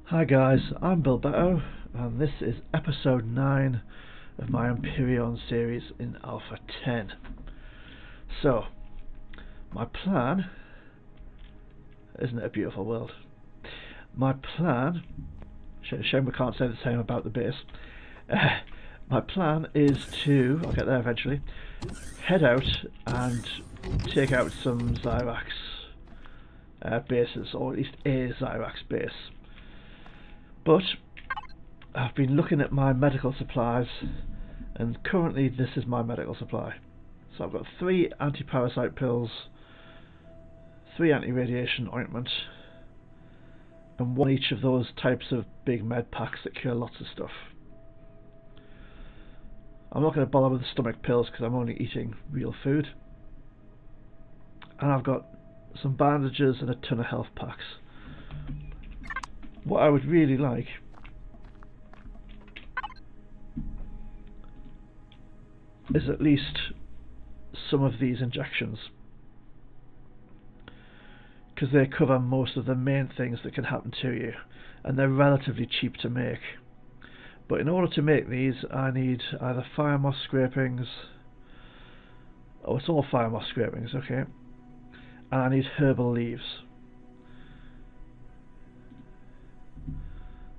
Hi guys, I'm Bilbao and this is episode 9 of my Empyrion series in Alpha 10. So, my plan, isn't it a beautiful world? My plan, shame we can't say the same about the base. My plan is to, I'll get there eventually, head out and take out some Zirax bases, or at least a Zirax base. But I've been looking at my medical supplies, and currently this is my medical supply. So I've got 3 anti-parasite pills, 3 anti-radiation ointment, and 1 each of those types of big med packs that cure lots of stuff. I'm not going to bother with the stomach pills because I'm only eating real food. And I've got some bandages and a ton of health packs. What I would really like is at least some of these injections, because they cover most of the main things that can happen to you, and they're relatively cheap to make. But in order to make these, I need either fire moss scrapings, oh, it's all fire moss scrapings, okay, and I need herbal leaves.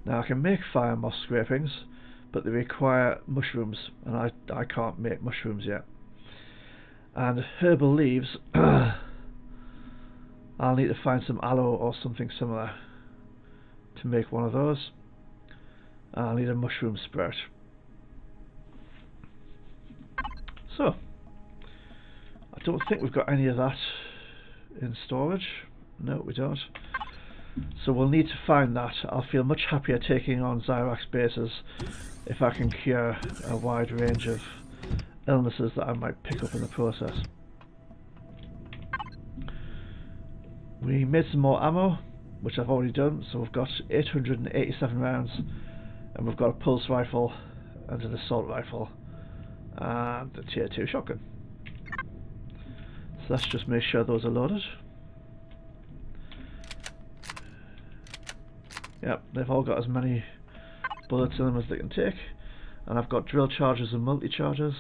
Now I can make fire moss scrapings, but they require mushrooms, and I can't make mushrooms yet. And herbal leaves, I'll need to find some aloe or something similar to make one of those. I'll need a mushroom sprout. So, I don't think we've got any of that in storage. No, we don't. So we'll need to find that. I'll feel much happier taking on Zirax bases if I can cure a wide range of illnesses that I might pick up in the process. We made some more ammo, which I've already done, so we've got 887 rounds, and we've got a pulse rifle and an assault rifle and a tier 2 shotgun. So let's just make sure those are loaded. Yep, they've all got as many bullets in them as they can take. And I've got drill charges and multi-charges.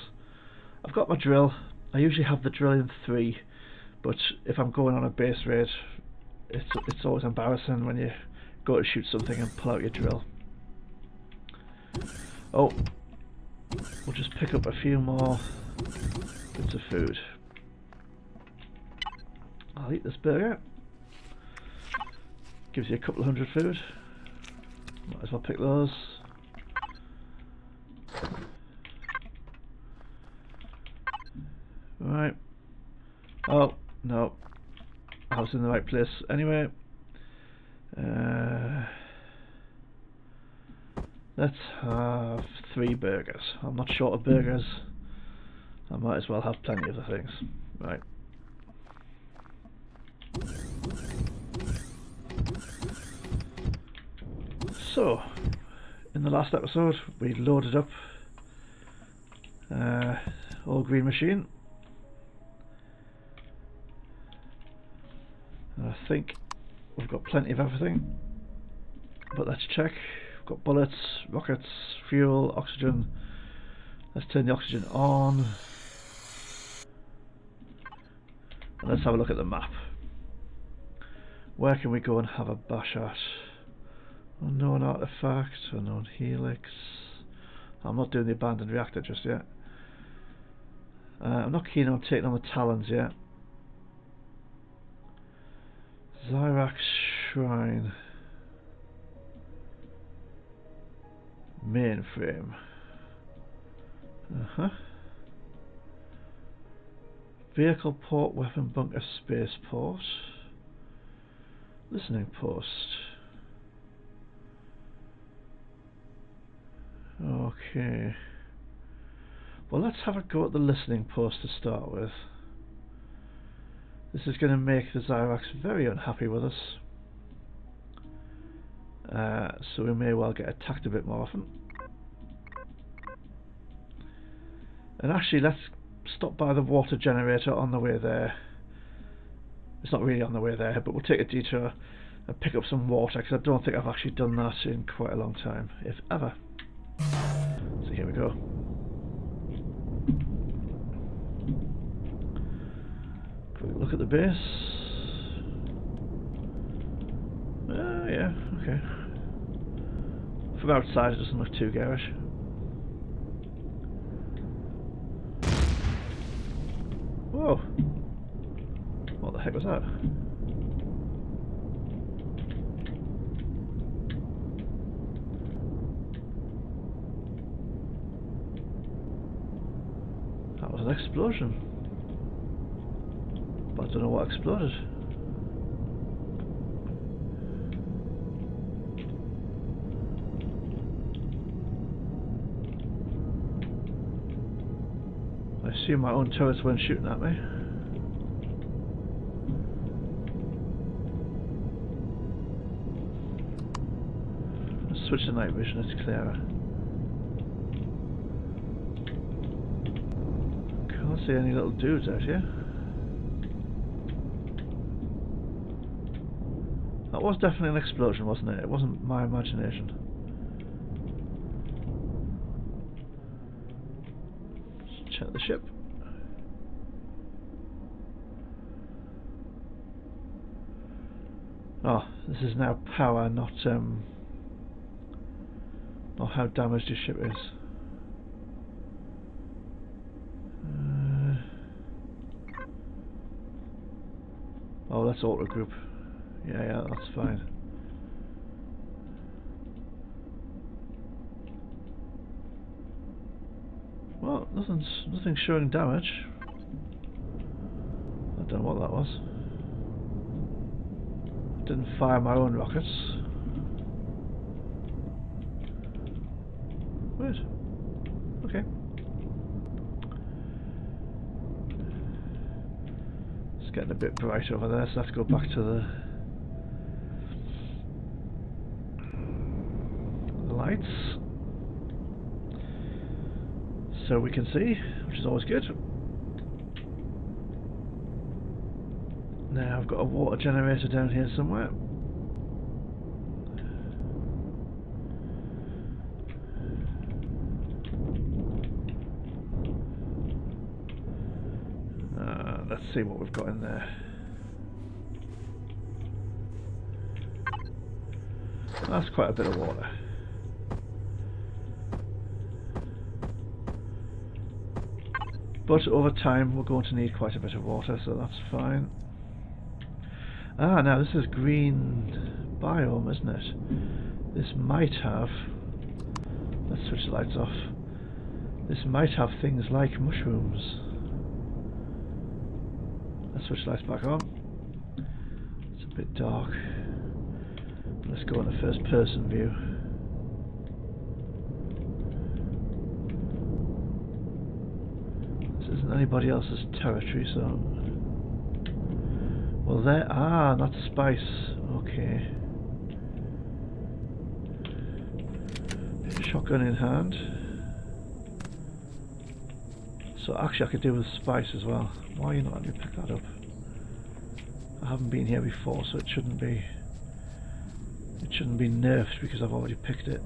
I've got my drill. I usually have the drill in 3, but if I'm going on a base raid, it's always embarrassing when you go to shoot something and pull out your drill. Oh, we'll just pick up a few more bits of food. I'll eat this burger. Gives you a couple of hundred food. Might as well pick those. Right. Oh, no. I was in the right place anyway. Let's have 3 burgers. I'm not short of burgers. I might as well have plenty of the things. Right. So, in the last episode, we loaded up all green machine. And I think we've got plenty of everything. But let's check. We've got bullets, rockets, fuel, oxygen. Let's turn the oxygen on. And let's have a look at the map. Where can we go and have a bash at? Unknown artifact, unknown helix. I'm not doing the abandoned reactor just yet. I'm not keen on taking on the Talons yet. Zirax Shrine. Mainframe. Vehicle port, weapon bunker, spaceport. Listening post. Okay. Well, let's have a go at the listening post to start with. This is going to make the Zirax very unhappy with us. So we may well get attacked a bit more often. And actually, let's stop by the water generator on the way there. It's not really on the way there, but we'll take a detour and pick up some water, because I don't think I've actually done that in quite a long time, if ever. So here we go. Quick look at the base. Yeah, okay. From outside it doesn't look too garish. Whoa! What the heck was that? That was an explosion. But I don't know what exploded. I assume my own turrets weren't shooting at me. Let's switch to night vision, it's clearer. Can't see any little dudes out here. That was definitely an explosion, wasn't it? It wasn't my imagination. Let's check the ship. Oh, this is now power, not how damaged your ship is. Oh, that's auto group. Yeah, that's fine. Well, nothing's showing damage. I don't know what that was. Didn't fire my own rockets. Weird. Okay. It's getting a bit bright over there, so let's go back to the lights. So we can see, which is always good. Now I've got a water generator down here somewhere. Let's see what we've got in there. That's quite a bit of water. But over time we're going to need quite a bit of water, so that's fine. Ah, now this is green biome, isn't it? This might have... Let's switch the lights off. This might have things like mushrooms. Let's switch the lights back on. It's a bit dark. Let's go on the first person view. This isn't anybody else's territory, so... Well, there... Ah, that's spice. Okay. Shotgun in hand. So actually I could do with spice as well. Why are you not letting me pick that up? I haven't been here before, so it shouldn't be nerfed because I've already picked it.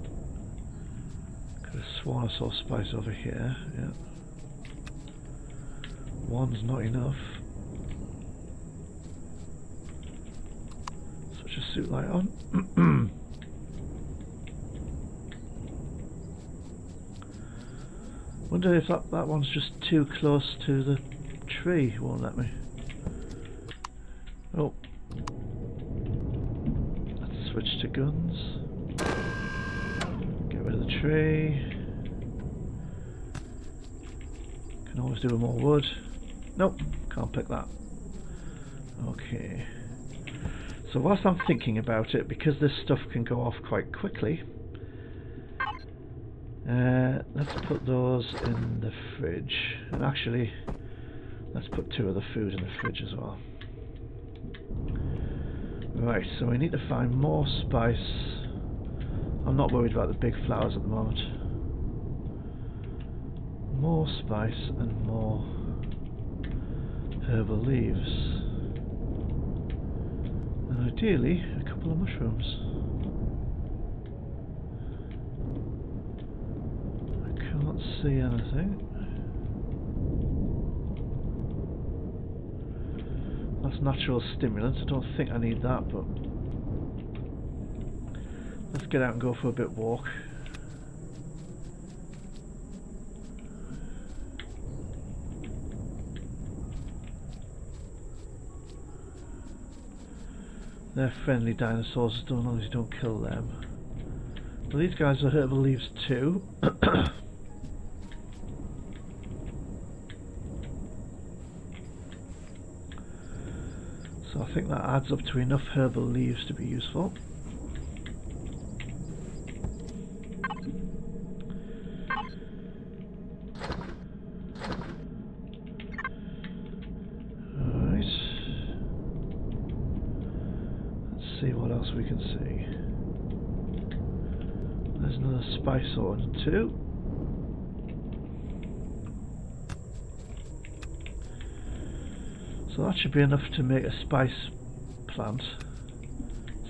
Could have sworn I saw spice over here. Yeah. One's not enough. Switch a suit light on. Wonder if that one's just too close to the tree. Won't let me. Oh. Let's switch to guns. Get rid of the tree. Can always do with more wood. Nope, can't pick that. Okay. So whilst I'm thinking about it, because this stuff can go off quite quickly, let's put those in the fridge. And actually, let's put 2 of the food in the fridge as well. Right, so we need to find more spice. I'm not worried about the big flowers at the moment. More spice and more herbal leaves. And ideally, a couple of mushrooms. I can't see anything. That's natural stimulant. I don't think I need that, but let's get out and go for a bit walk. They're friendly dinosaurs as long as you don't kill them. But these guys are herbal leaves too. So I think that adds up to enough herbal leaves to be useful. Alright. Let's see what else we can see. There's another spice order too. So that should be enough to make a spice plant,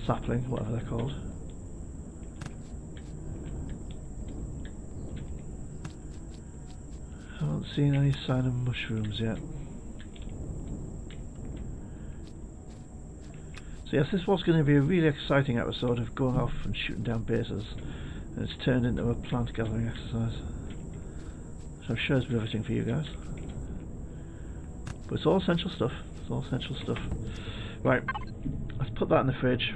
sapling, whatever they're called. Haven't seen any sign of mushrooms yet. So yes, this was going to be a really exciting episode of going off and shooting down bases, and it's turned into a plant gathering exercise. So I'm sure it's riveting for you guys. But it's all essential stuff. It's all essential stuff. Right, let's put that in the fridge.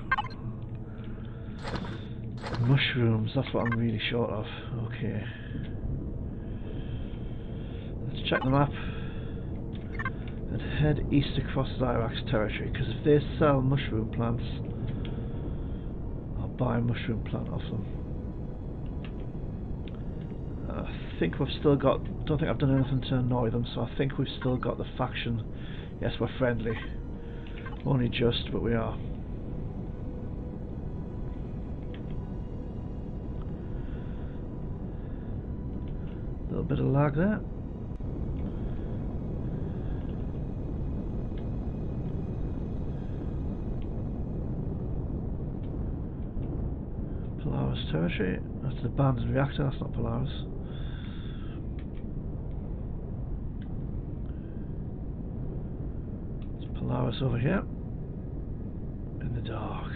Mushrooms, that's what I'm really short of. Okay. Let's check the map and head east across Zirax territory, because if they sell mushroom plants, I'll buy a mushroom plant off them. I think we've still got, don't think I've done anything to annoy them, so I think we've still got the faction. Yes, we're friendly. Only just, but we are. A little bit of lag there. Polaris territory. That's the abandoned reactor, that's not Polaris. Polaris over here in the dark.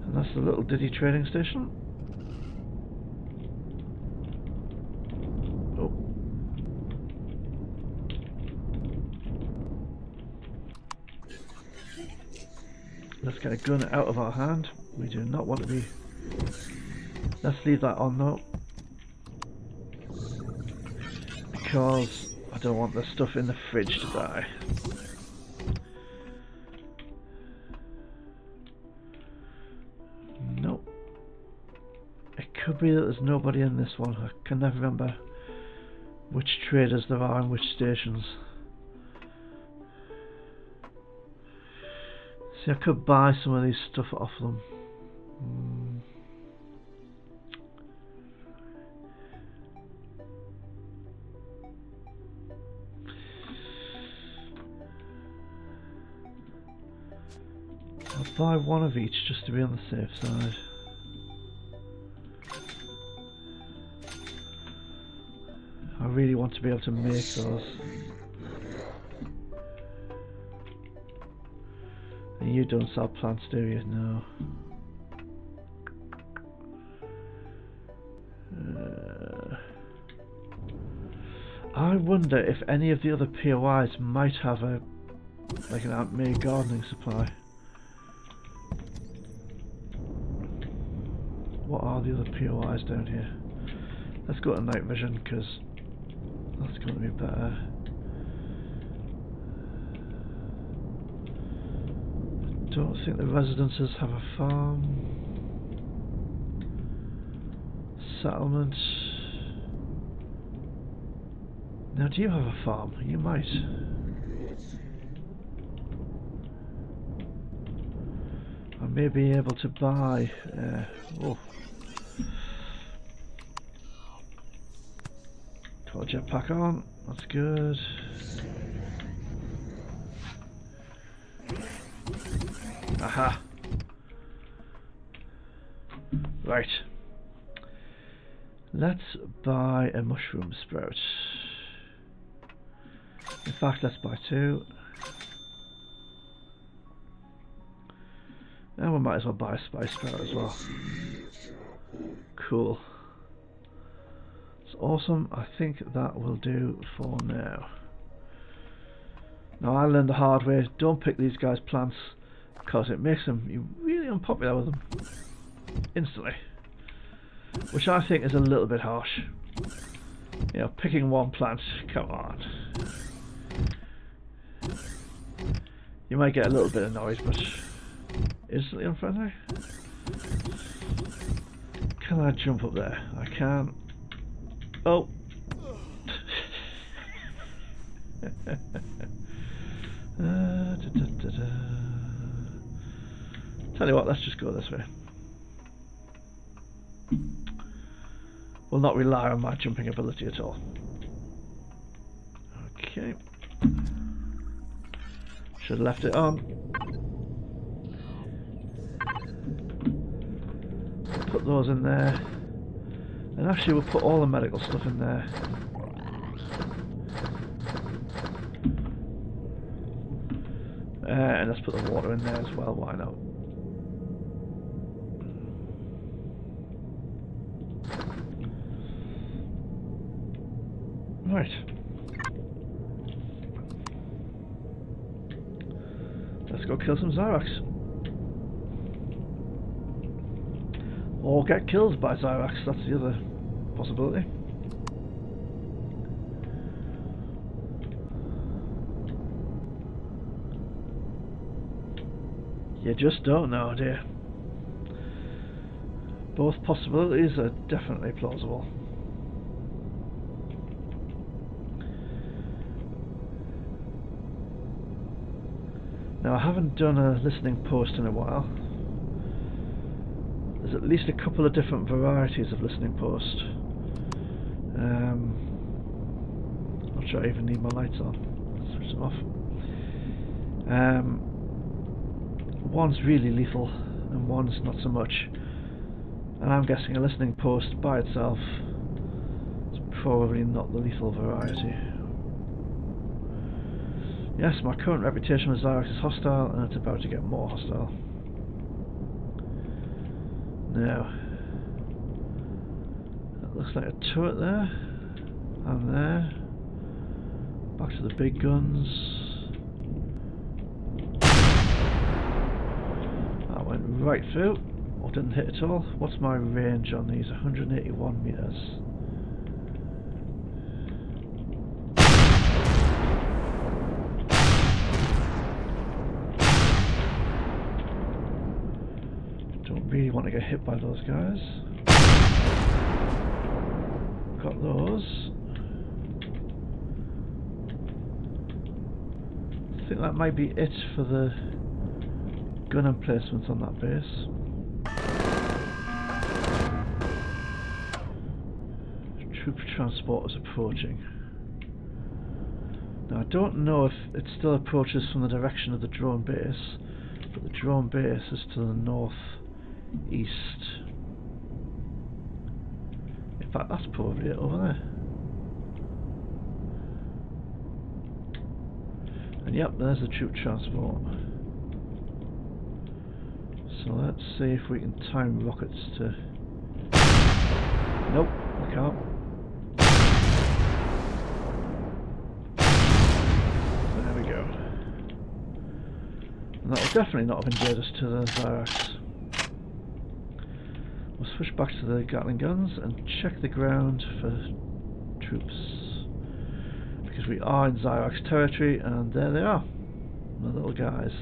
And that's the little Diddy trading station. Oh. Let's get a gun out of our hand. We do not want to be... Let's leave that on though, because I don't want the stuff in the fridge to die. Nope. It could be that there's nobody in this one. I can never remember which traders there are and which stations. See, I could buy some of these stuff off them. I'll buy one of each just to be on the safe side. I really want to be able to make those. And you don't sell plants, do you? No. I wonder if any of the other POIs might have a like an Aunt May gardening supply. What are the other POIs down here? Let's go to night vision because that's going to be better. I don't think the residences have a farm. Settlement. Now, do you have a farm? You might. I may be able to buy. Oh, Got the jetpack on, that's good. Aha! Right. Let's buy a mushroom sprout. In fact, let's buy 2. And we might as well buy a spice sprout as well. Cool. It's awesome. I think that will do for now. Now I learned the hard way, don't pick these guys' plants because it makes them really unpopular with them instantly. Which I think is a little bit harsh. You know, picking one plant, come on. You might get a little bit annoyed, but instantly unfriendly? Can I jump up there? I can. Oh! Tell you what, let's just go this way. Will not rely on my jumping ability at all. Okay. Should have left it on. Put those in there. And actually we'll put all the medical stuff in there. And let's put the water in there as well, why not? Right. Let's go kill some Zirax. Or get killed by Zirax, that's the other possibility. You just don't know, dear. Both possibilities are definitely plausible. Now I haven't done a listening post in a while. There's at least a couple of different varieties of listening post. Not sure I even need my lights on. Switch them off. One's really lethal and one's not so much. And I'm guessing a listening post by itself is probably not the lethal variety. Yes, my current reputation with Zirax is hostile and it's about to get more hostile. Now, that looks like a turret there, and there. Back to the big guns. That went right through, or didn't hit at all. What's my range on these? 181 meters. Really want to get hit by those guys. Got those. I think that might be it for the gun emplacements on that base. Troop transport is approaching. Now I don't know if it still approaches from the direction of the drone base, but the drone base is to the north east. In fact, that's probably it over there. And yep, there's the troop transport. So let's see if we can time rockets to... Nope, we can't. There we go. And that will definitely not have endeared us to the Zirax. We'll switch back to the Gatling guns and check the ground for troops. Because we are in Zirax territory, and there they are. The little guys.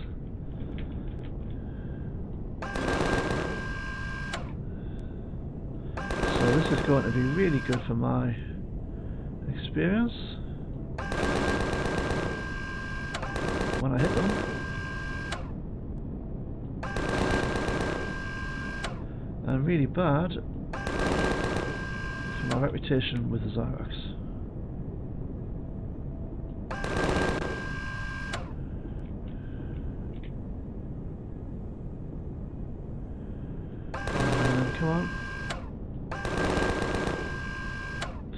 So this is going to be really good for my experience when I hit them. And really bad for my reputation with the Zirax.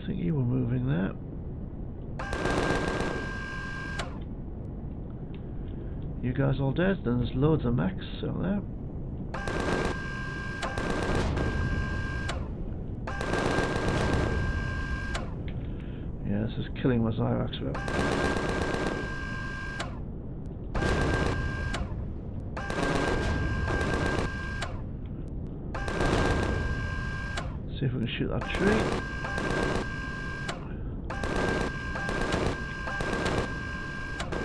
think you were moving there. You guys all dead? Then there's loads of mechs out there. Yeah, this is killing my Zirax rep. See if we can shoot that tree.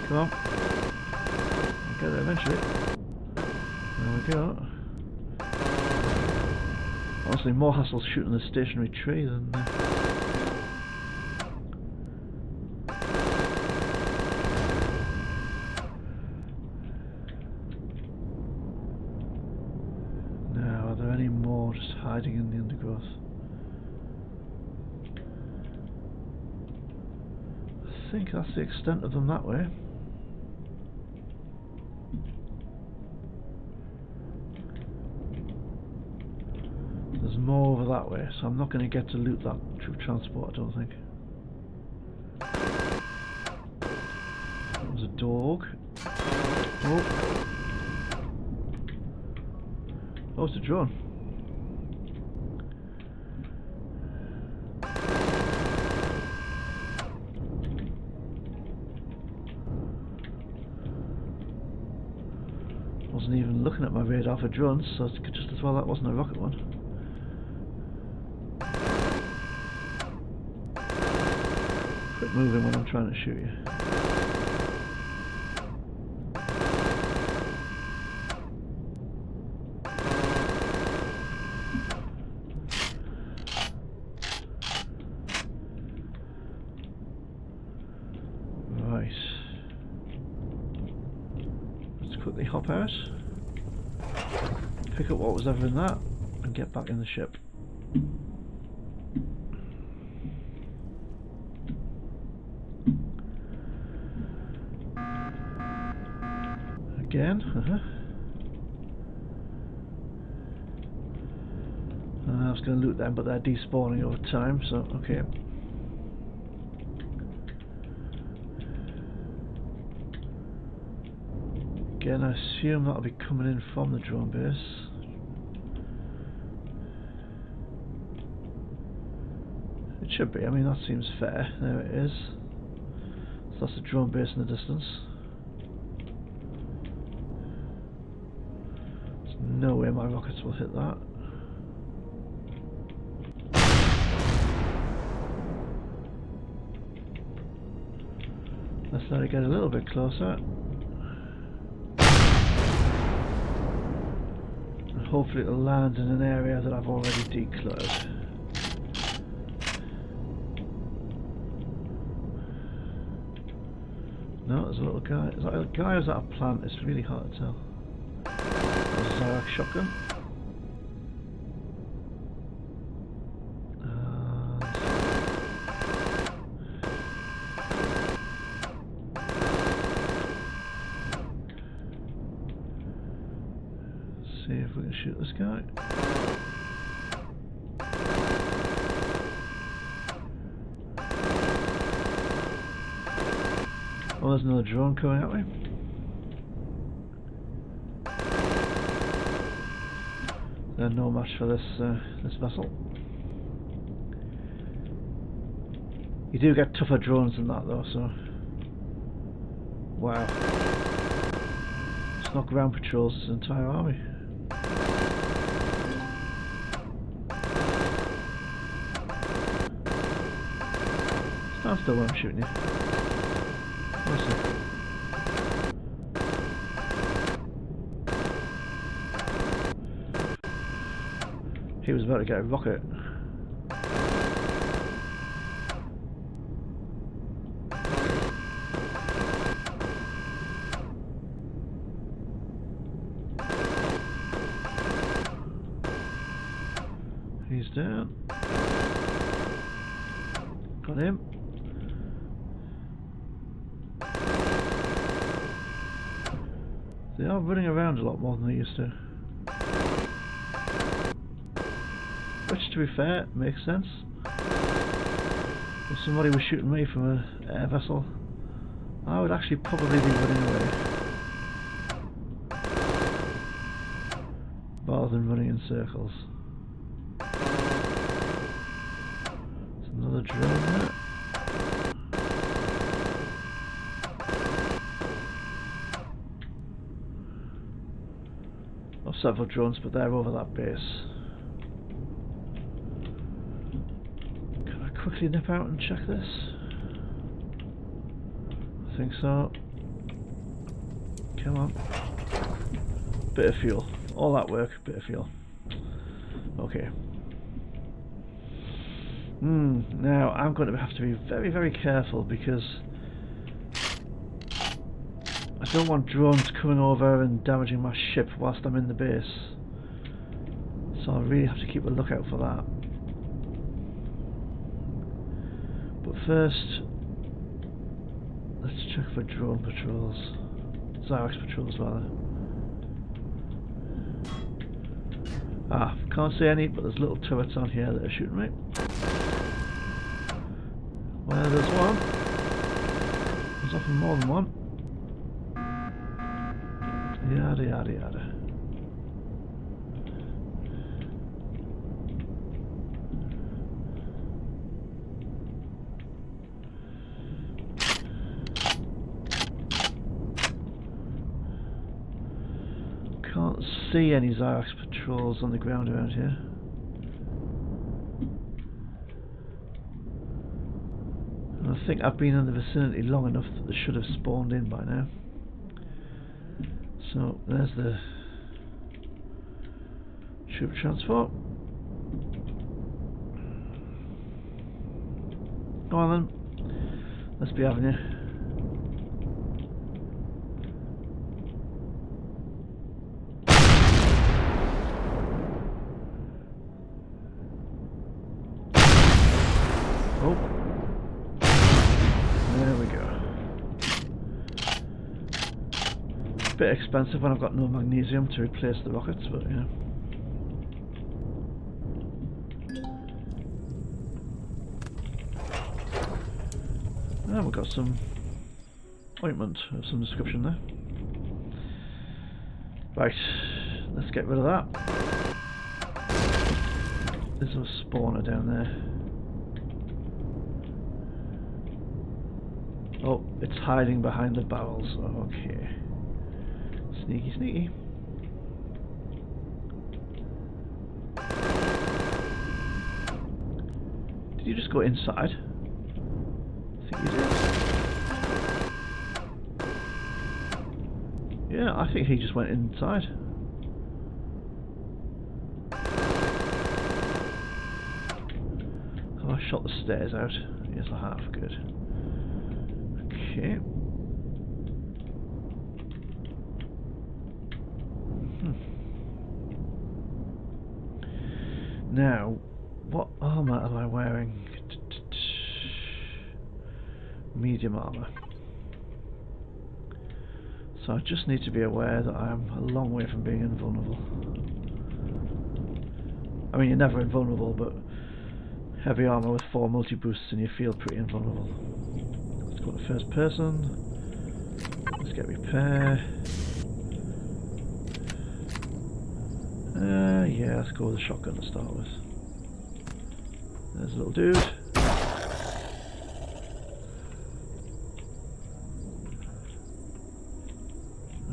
Come on. I'll get there eventually. There we go. Honestly, more hassle shooting the stationary tree than... Now, are there any more just hiding in the undergrowth? I think that's the extent of them that way. There's more over that way, so I'm not going to get to loot that troop transport, I don't think. There's a dog. Oh. Oh, it's a drone. Wasn't even looking at my radar for drones, so it's just as well that wasn't a rocket one. Quit moving when I'm trying to shoot you. Right. Let's quickly hop out, pick up what was ever in that, and get back in the ship. Again, I was going to loot them, but they're despawning over time, so okay. Again, I assume that'll be coming in from the drone base. It should be, I mean that seems fair. There it is. So that's the drone base in the distance. There's no way my rockets will hit that. Let's let it get a little bit closer. And hopefully it'll land in an area that I've already decluttered. No, there's a little guy. Is that a guy or is that a plant? It's really hard to tell. That's a Zirax shotgun. See if we can shoot this guy. Oh, there's another drone coming at me. They're no match for this this vessel. You do get tougher drones than that though, so wow. It's not ground patrols, it's an entire army. Stand still when I'm shooting you. He was about to get a rocket. He's down. Got him. They are running around a lot more than they used to. Which, to be fair, makes sense. If somebody was shooting me from an air vessel, I would actually probably be running away rather than running in circles. There's another drone there. Or several drones, but they're over that base. Can I quickly nip out and check this? I think so. Come on. Bit of fuel. All that work, bit of fuel. Okay. Now I'm going to have to be very, very careful because I don't want drones coming over and damaging my ship whilst I'm in the base. So I really have to keep a lookout for that. But first, let's check for drone patrols. Zirax patrols rather. Ah, can't see any, but there's little turrets on here that are shooting me. Well, there's one. There's often more than one. Yada yada yada. Can't see any Zirax patrols on the ground around here. And I think I've been in the vicinity long enough that they should have spawned in by now. So there's the troop transport. Go on then. Let's be having you. Oh. There we go. Bit expensive when I've got no magnesium to replace the rockets, but you know. And we've got some ointment of some description there. Right, let's get rid of that. There's a spawner down there. Oh, it's hiding behind the barrels. Okay. Sneaky, sneaky. Did you just go inside? I think you did. Yeah, I think he just went inside. Oh, I shot the stairs out. Yes, I have. Good. Okay. Now, what armour am I wearing? Medium armour. So I just need to be aware that I'm a long way from being invulnerable. I mean, you're never invulnerable, but heavy armour with 4 multi-boosts and you feel pretty invulnerable. Let's go to first person. Let's get repair. Yeah, let's go with a shotgun to start with. There's a little dude.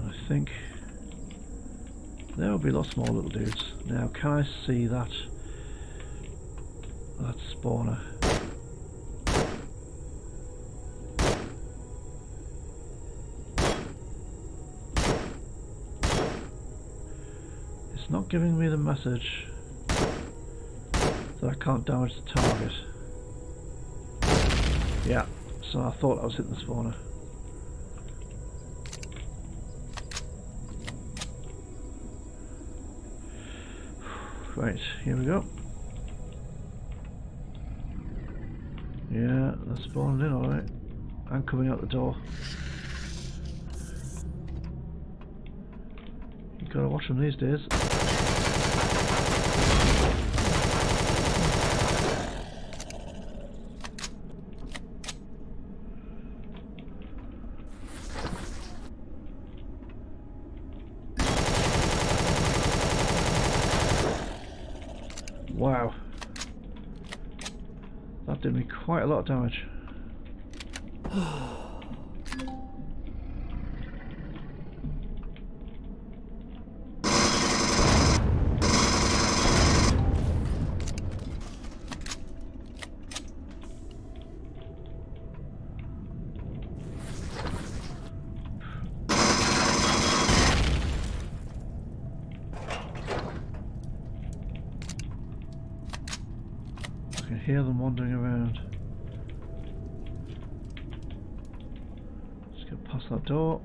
I think there will be lots more little dudes. Now, can I see that spawner? It's not giving me the message that I can't damage the target. Yeah, so I thought I was hitting the spawner. Right, here we go. Yeah, they're spawning in alright. I'm coming out the door. You gotta watch them these days. That did me quite a lot of damage. I can hear them wandering around. Just get past that door.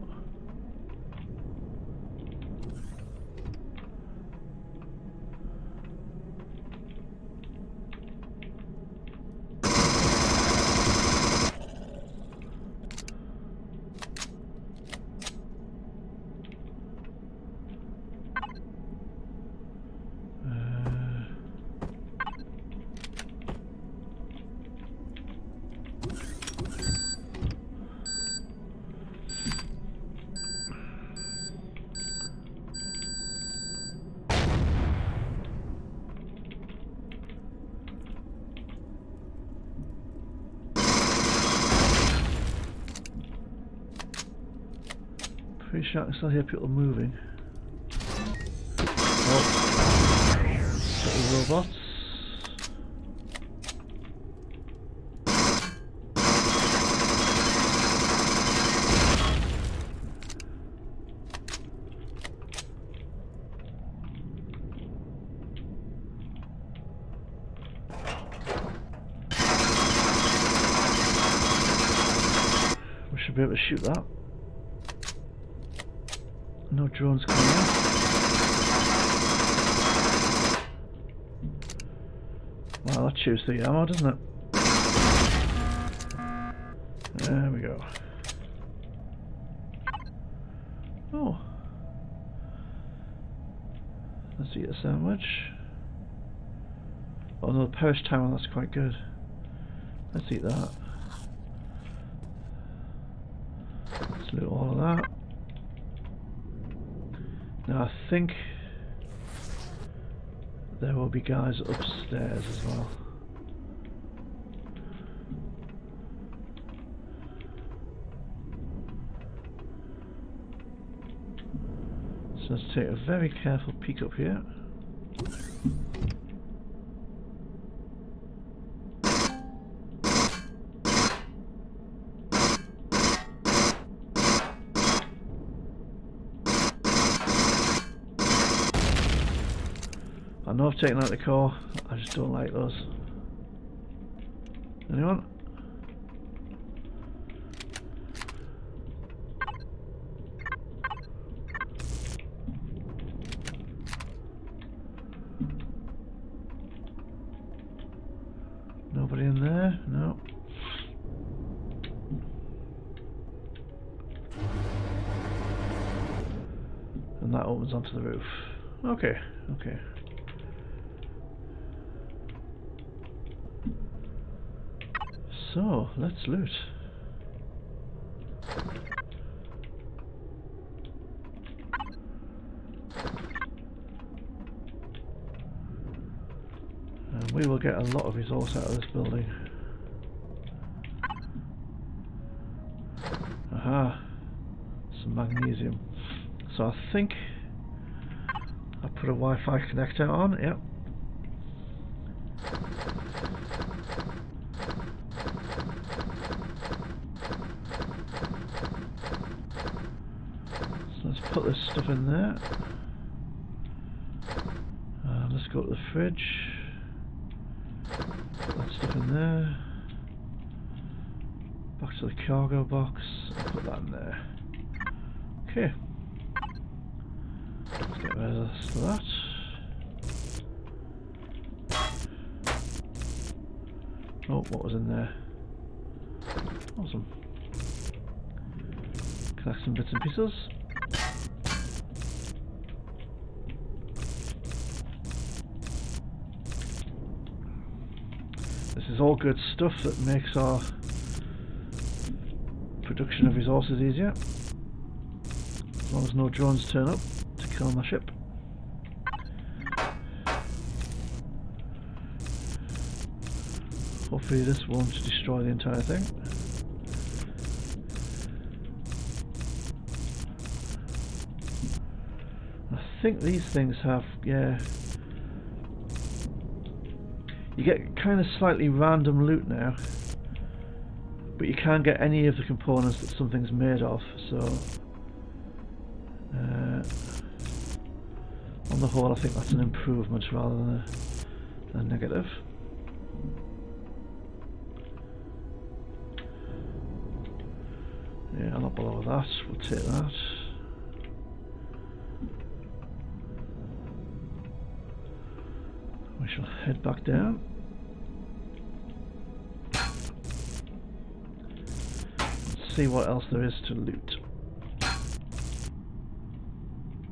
Pretty sure I can still hear people moving. Oh, little robots. We should be able to shoot that. No drones coming in. Wow, that chews the ammo, doesn't it? There we go. Oh. Let's eat a sandwich. Oh no, the perish tower, that's quite good. Let's eat that. Let's loot all of that. Now I think there will be guys upstairs as well. So let's take a very careful peek up here. I know I've taken out the core, I just don't like those. Anyone? Nobody in there? No. And that opens onto the roof. Okay, okay. So, let's loot. And we will get a lot of resource out of this building. Aha, some magnesium. So I think I put a Wi-Fi connector on, yep. Put this stuff in there. Let's go to the fridge. Put that stuff in there. Back to the cargo box. And put that in there. Okay. Let's get rid of the rest of that. Oh, what was in there? Awesome. Collect some bits and pieces. This is all good stuff that makes our production of resources easier. As long as no drones turn up to kill my ship. Hopefully this won't destroy the entire thing. I think these things have, yeah, you get kind of slightly random loot now, but you can't get any of the components that something's made of, so on the whole I think that's an improvement rather than a negative. Yeah, a lot below that, we'll take that. We shall head back down. Let's see what else there is to loot.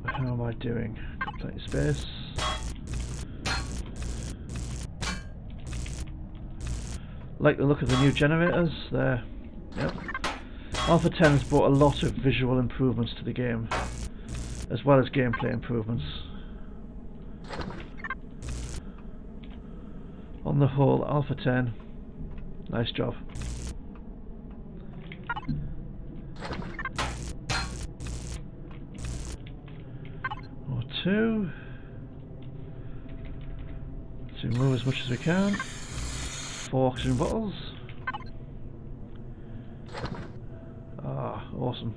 How am I doing? Got plenty of space. Like the look of the new generators there. Yep. Alpha 10 has brought a lot of visual improvements to the game, as well as gameplay improvements. On the whole, Alpha 10, nice job. O2. Let's remove as much as we can. 4 oxygen bottles. Ah, awesome.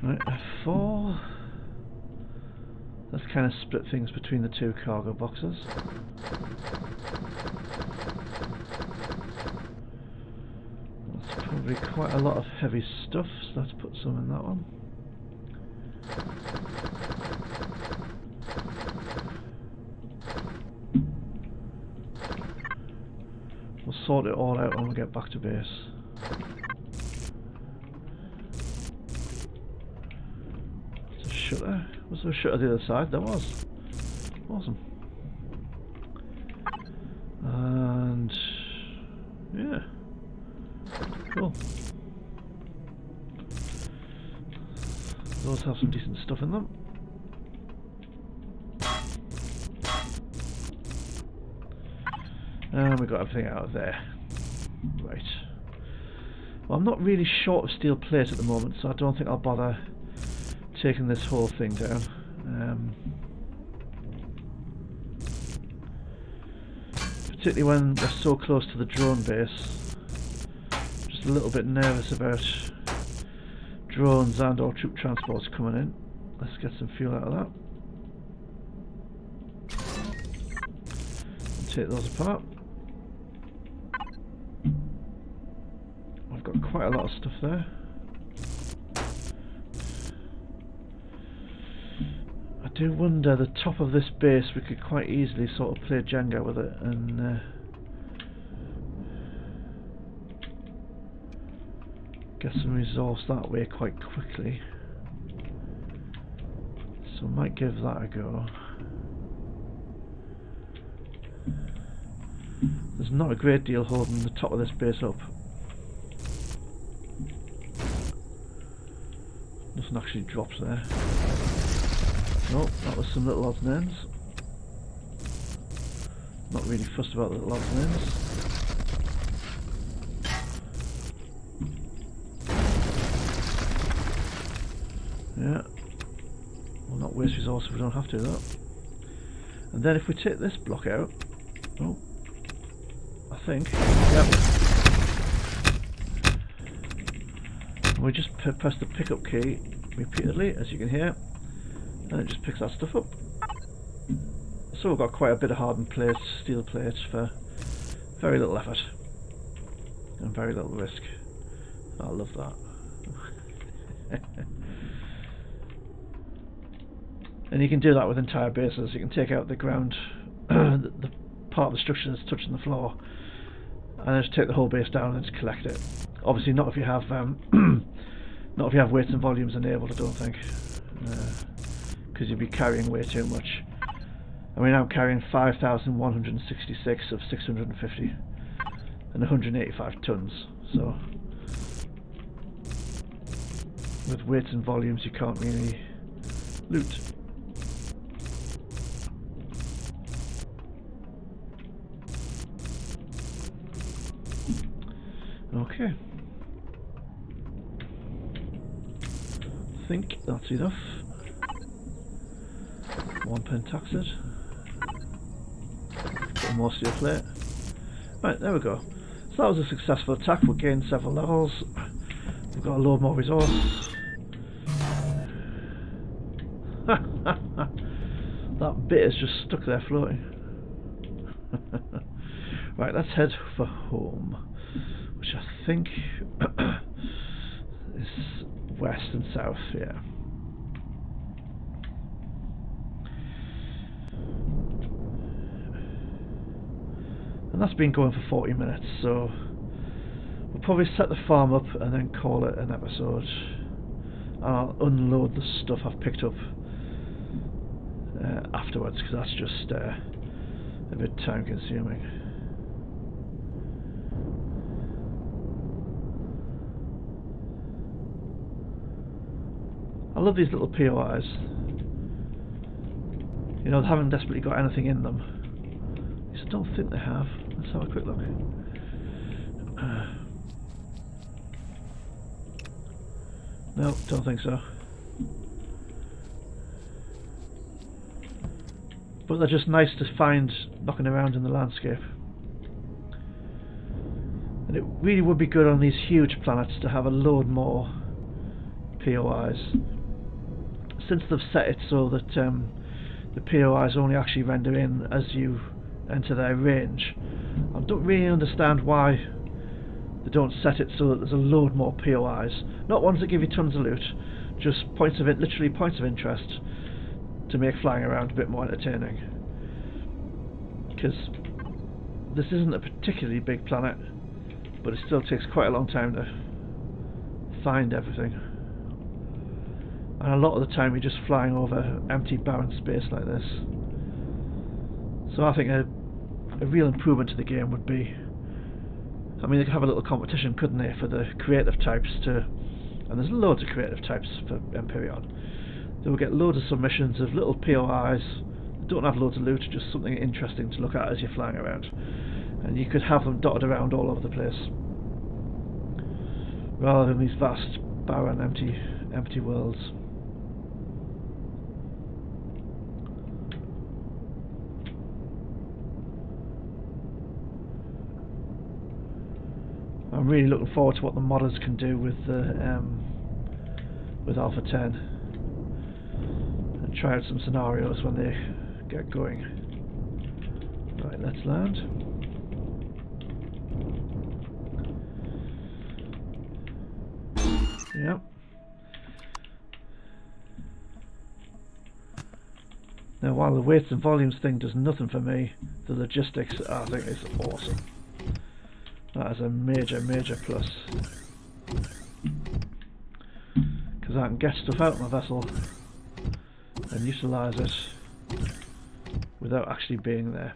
Right, F4. Let's kind of split things between the two cargo boxes. That's probably quite a lot of heavy stuff, so let's put some in that one. We'll sort it all out when we get back to base. That's a shutter. Was there a shutter the other side? There was. Awesome. And yeah, cool. Those have some decent stuff in them. And we got everything out of there. Right. Well, I'm not really short of steel plate at the moment, so I don't think I'll bother taking this whole thing down. Particularly when we're so close to the drone base. Just a little bit nervous about drones and or troop transports coming in. Let's get some fuel out of that. And take those apart. I've got quite a lot of stuff there. I do wonder, the top of this base, we could quite easily sort of play Jenga with it and get some resource that way quite quickly. So I might give that a go. There's not a great deal holding the top of this base up. Nothing actually drops there. Oh, that was some little odds and ends. Not really fussed about the little odds and ends. Yeah. We'll not waste resource if we don't have to, though. And then if we take this block out, oh, I think, yep. And we just press the pickup key repeatedly, as you can hear. And it just picks that stuff up. So we've got quite a bit of hardened plates, steel plates, for very little effort and very little risk. I love that. And you can do that with entire bases. You can take out the ground, the part of the structure that's touching the floor, and then just take the whole base down and just collect it. Obviously, not if you have not if you have weights and volumes enabled. I don't think. Because you'd be carrying way too much. I mean, I'm carrying 5,166 of 650 and 185 tons, so with weights and volumes you can't really loot. Okay. I think that's enough. 1 pentaxid. Put most of your plate. Right, there we go. So that was a successful attack. We gained several levels. We've got a load more resource. That bit is just stuck there floating. Right, let's head for home, which I think is west and south, yeah. And that's been going for 40 minutes, so we'll probably set the farm up and then call it an episode. And I'll unload the stuff I've picked up afterwards, because that's just a bit time consuming. I love these little POIs. You know, they haven't desperately got anything in them. I just don't think they have. Let's have a quick look. No, don't think so. But they're just nice to find knocking around in the landscape. And it really would be good on these huge planets to have a load more POIs. Since they've set it so that the POIs only actually render in as you enter their range, I don't really understand why they don't set it so that there's a load more POIs. Not ones that give you tons of loot, just points of it, literally points of interest, to make flying around a bit more entertaining. Because this isn't a particularly big planet, but it still takes quite a long time to find everything. And a lot of the time you're just flying over empty barren space like this. So I think a real improvement to the game would be, I mean, they could have a little competition, couldn't they, for the creative types to, and there's loads of creative types for Empyrion. They will get loads of submissions of little POIs that don't have loads of loot, just something interesting to look at as you're flying around. And you could have them dotted around all over the place, rather than these vast, barren, empty worlds. I'm really looking forward to what the modders can do with Alpha 10, and try out some scenarios when they get going. Right, let's land. Yep. Now, while the weights and volumes thing does nothing for me, the logistics I think is awesome. That is a major plus, because I can get stuff out of my vessel and utilise it without actually being there.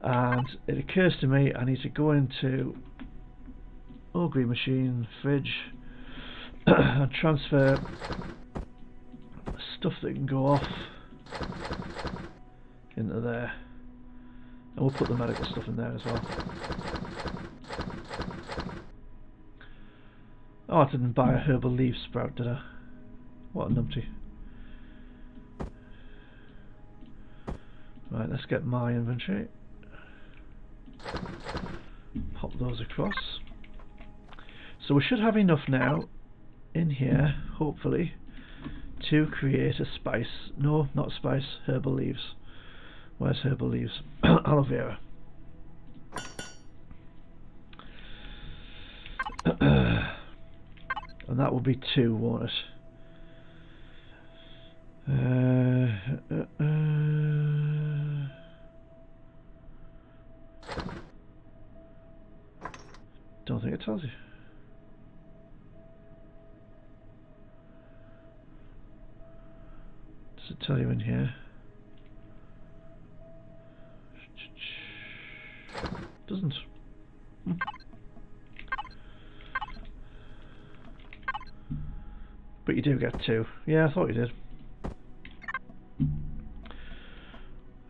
And it occurs to me I need to go into augury machine, fridge, and transfer stuff that can go off into there, and we'll put the medical stuff in there as well. Oh, I didn't buy a herbal leaf sprout, did I? What a numpty. Right, let's get my inventory. Pop those across. So we should have enough now in here, hopefully, to create a spice. No, not spice, herbal leaves. Where's herbal leaves? Aloe vera. And that will be 2, won't it? Don't think it tells you. Does it tell you in here? Doesn't. But you do get 2. Yeah, I thought you did.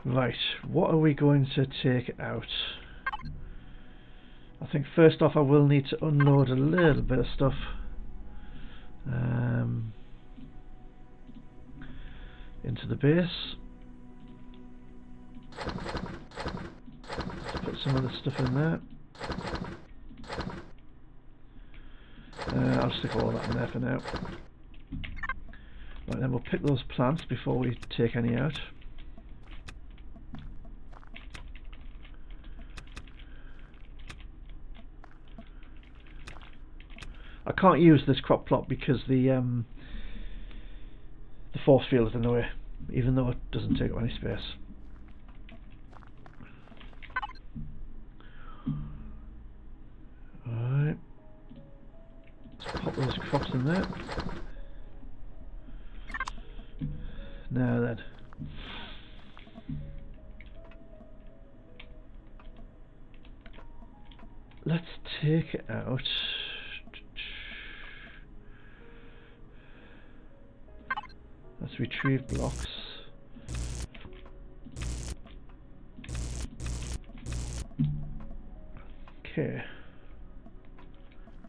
Right, what are we going to take out? I think first off I will need to unload a little bit of stuff. Into the base. Let's put some of the stuff in there. I'll stick all that in there for now. Right, then we'll pick those plants before we take any out. I can't use this crop plot because the force field is in the way, even though it doesn't take up any space. Alright, let's pop those crops in there. Now then, let's take it out. Let's retrieve blocks. Okay.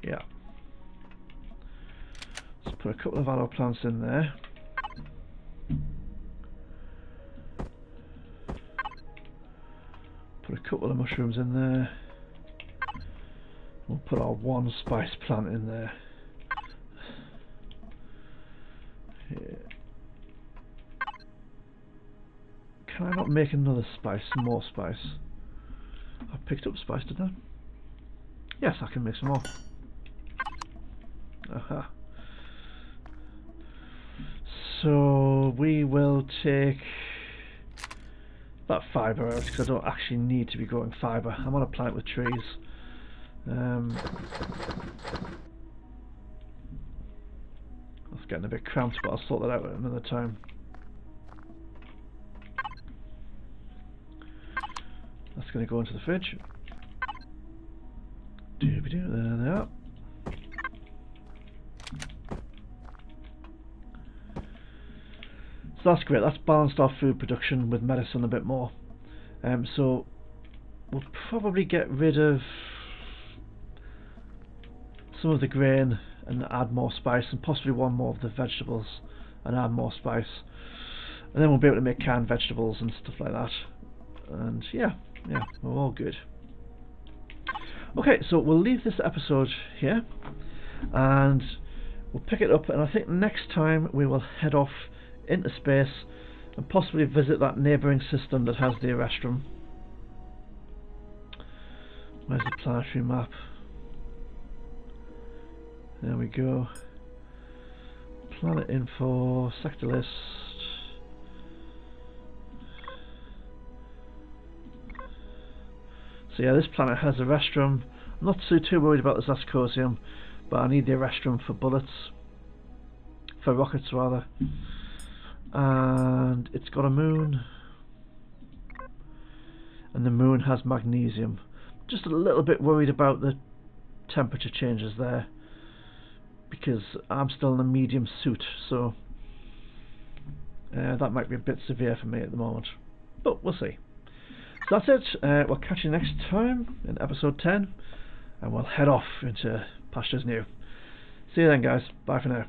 Yeah. Let's put a couple of aloe plants in there. Put a couple of mushrooms in there. We'll put our one spice plant in there. Here. Can I not make another spice, more spice? I picked up spice, didn't I? Yes, I can make some more. Aha. So we will take that fibre out because I don't actually need to be growing fibre. I'm on a planet with trees. That's getting a bit cramped, but I'll sort that out at another time. That's going to go into the fridge. There they are. So that's great. That's balanced our food production with medicine a bit more. So we'll probably get rid of some of the grain and add more spice, and possibly one more of the vegetables and add more spice, and then we'll be able to make canned vegetables and stuff like that. And yeah, we're all good. Okay, so we'll leave this episode here and we'll pick it up, and I think next time we will head off into space and possibly visit that neighbouring system that has the Erestrum. Where's the planetary map? There we go. Planet info, sector list. So yeah, this planet has a Erestrum. I'm not too worried about this Ascosium, but I need the Erestrum for bullets. For rockets rather. And it's got a moon. And the moon has magnesium. Just a little bit worried about the temperature changes there, because I'm still in a medium suit, so that might be a bit severe for me at the moment, but we'll see. So that's it. We'll catch you next time in episode 10, and we'll head off into pastures new. See you then, guys. Bye for now.